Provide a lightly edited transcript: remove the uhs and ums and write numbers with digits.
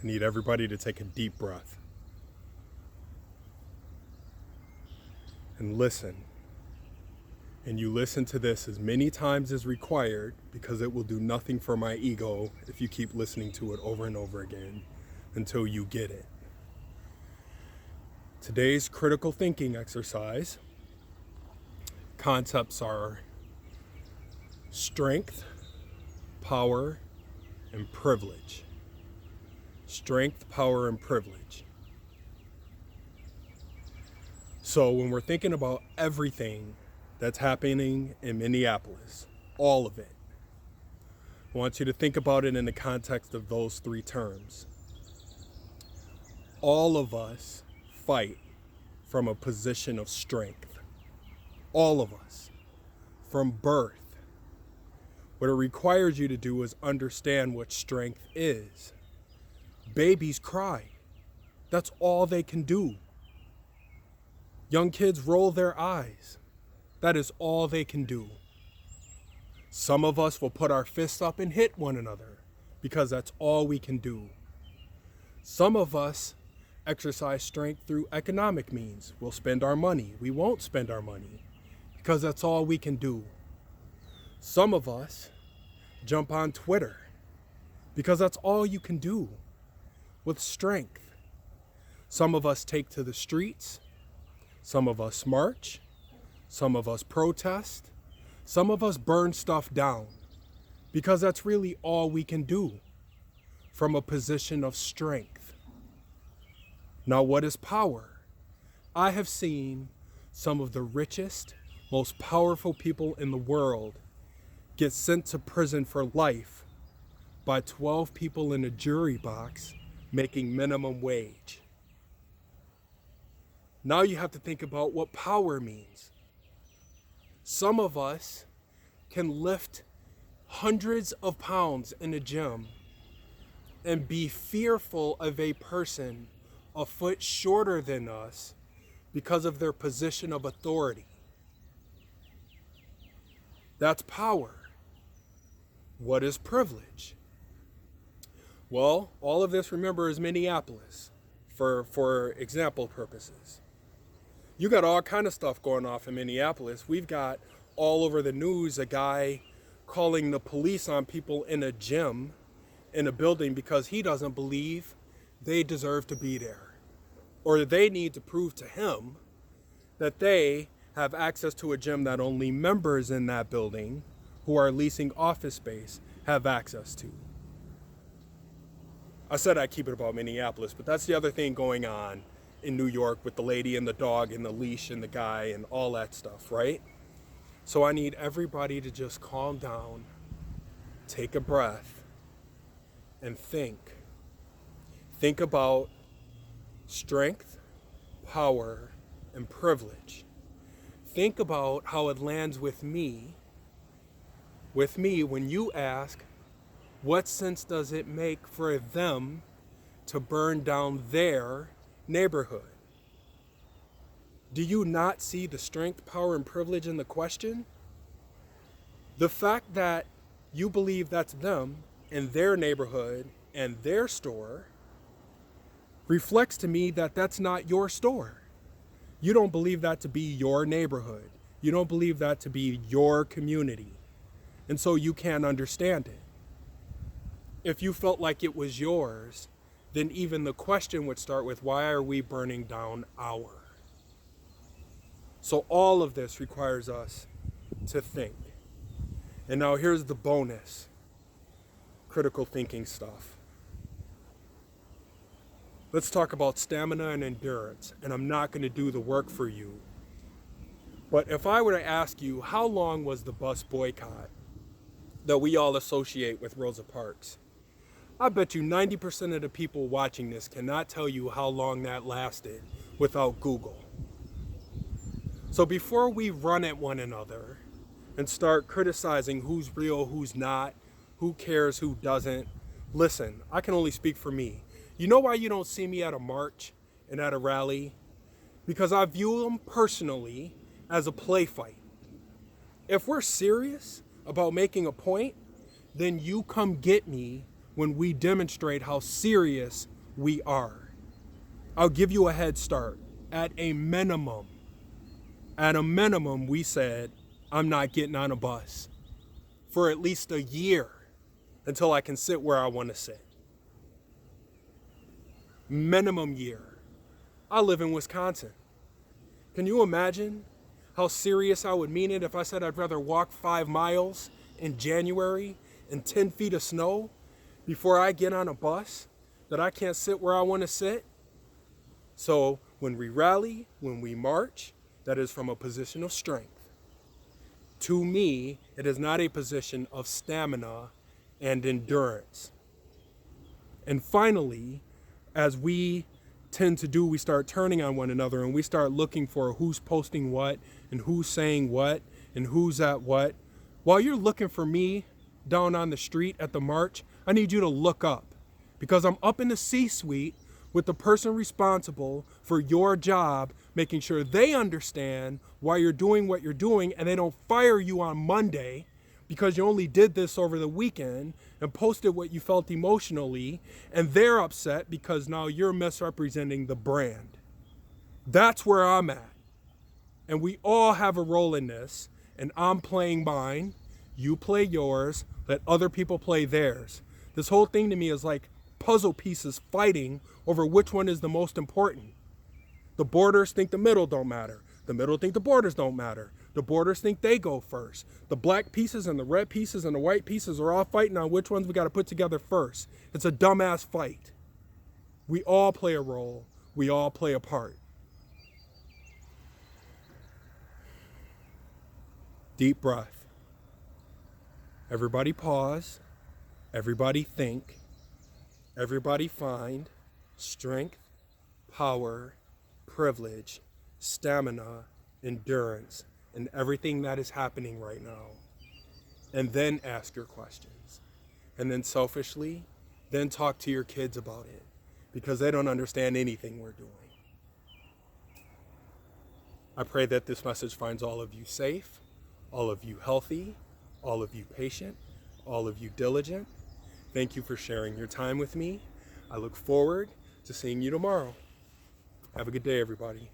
I need everybody to take a deep breath and listen. And you listen to this as many times as required, because it will do nothing for my ego if you keep listening to it over and over again until you get it. Today's critical thinking exercise concepts are strength, power, and privilege. Strength, power, and privilege. So when we're thinking about everything that's happening in Minneapolis, all of it, I want you to think about it in the context of those three terms. All of us fight from a position of strength. All of us. From birth. What it requires you to do is understand what strength is. Babies cry. That's all they can do. Young kids roll their eyes. That is all they can do. Some of us will put our fists up and hit one another because that's all we can do. Some of us exercise strength through economic means. We'll spend our money. We won't spend our money because that's all we can do. Some of us jump on Twitter because that's all you can do with strength. Some of us take to the streets. Some of us march. Some of us protest. Some of us burn stuff down because that's really all we can do from a position of strength. Now, what is power? I have seen some of the richest, most powerful people in the world get sent to prison for life by 12 people in a jury box making minimum wage. Now you have to think about what power means. Some of us can lift hundreds of pounds in a gym and be fearful of a person a foot shorter than us because of their position of authority. That's power. What is privilege? Well, all of this, remember, is Minneapolis for example purposes. You got all kind of stuff going off in Minneapolis. We've got all over the news a guy calling the police on people in a gym, in a building, because he doesn't believe they deserve to be there. Or they need to prove to him that they have access to a gym that only members in that building who are leasing office space have access to. I said I'd keep it about Minneapolis, but that's the other thing going on in New York with the lady and the dog and the leash and the guy and all that stuff, right? So I need everybody to just calm down, take a breath, and think. Think about strength, power, and privilege. Think about how it lands with me when you ask, what sense does it make for them to burn down their neighborhood? Do you not see the strength, power, and privilege in the question? The fact that you believe that's them and their neighborhood and their store reflects to me that that's not your store. You don't believe that to be your neighborhood. You don't believe that to be your community. And so you can't understand it. If you felt like it was yours, then even the question would start with, why are we burning down our? So all of this requires us to think. And now here's the bonus, critical thinking stuff. Let's talk about stamina and endurance, and I'm not going to do the work for you. But if I were to ask you, how long was the bus boycott that we all associate with Rosa Parks? I bet you 90% of the people watching this cannot tell you how long that lasted without Google. So before we run at one another and start criticizing who's real, who's not, who cares, who doesn't, listen, I can only speak for me. You know why you don't see me at a march and at a rally? Because I view them personally as a play fight. If we're serious about making a point, then you come get me when we demonstrate how serious we are. I'll give you a head start. At a minimum, we said, I'm not getting on a bus for at least a year until I can sit where I want to sit. Minimum year. I live in Wisconsin. Can you imagine how serious I would mean it if I said I'd rather walk 5 miles in January in 10 feet of snow before I get on a bus that I can't sit where I want to sit? So when we rally, when we march, that is from a position of strength. To me, it is not a position of stamina and endurance. And finally, as we tend to do, we start turning on one another and we start looking for who's posting what and who's saying what and who's at what. While you're looking for me down on the street at the march, I need you to look up, because I'm up in the C-suite with the person responsible for your job, making sure they understand why you're doing what you're doing and they don't fire you on Monday because you only did this over the weekend and posted what you felt emotionally, and they're upset because now you're misrepresenting the brand. That's where I'm at. And we all have a role in this, and I'm playing mine, you play yours, let other people play theirs. This whole thing to me is like puzzle pieces fighting over which one is the most important. The borders think the middle don't matter. The middle think the borders don't matter. The borders think they go first. The black pieces and the red pieces and the white pieces are all fighting on which ones we got to put together first. It's a dumbass fight. We all play a role. We all play a part. Deep breath. Everybody pause. Everybody think. Everybody find strength, power, privilege, stamina, endurance, and everything that is happening right now. And then ask your questions. And then selfishly, then talk to your kids about it, because they don't understand anything we're doing. I pray that this message finds all of you safe, all of you healthy, all of you patient, all of you diligent. Thank you for sharing your time with me. I look forward to seeing you tomorrow. Have a good day, everybody.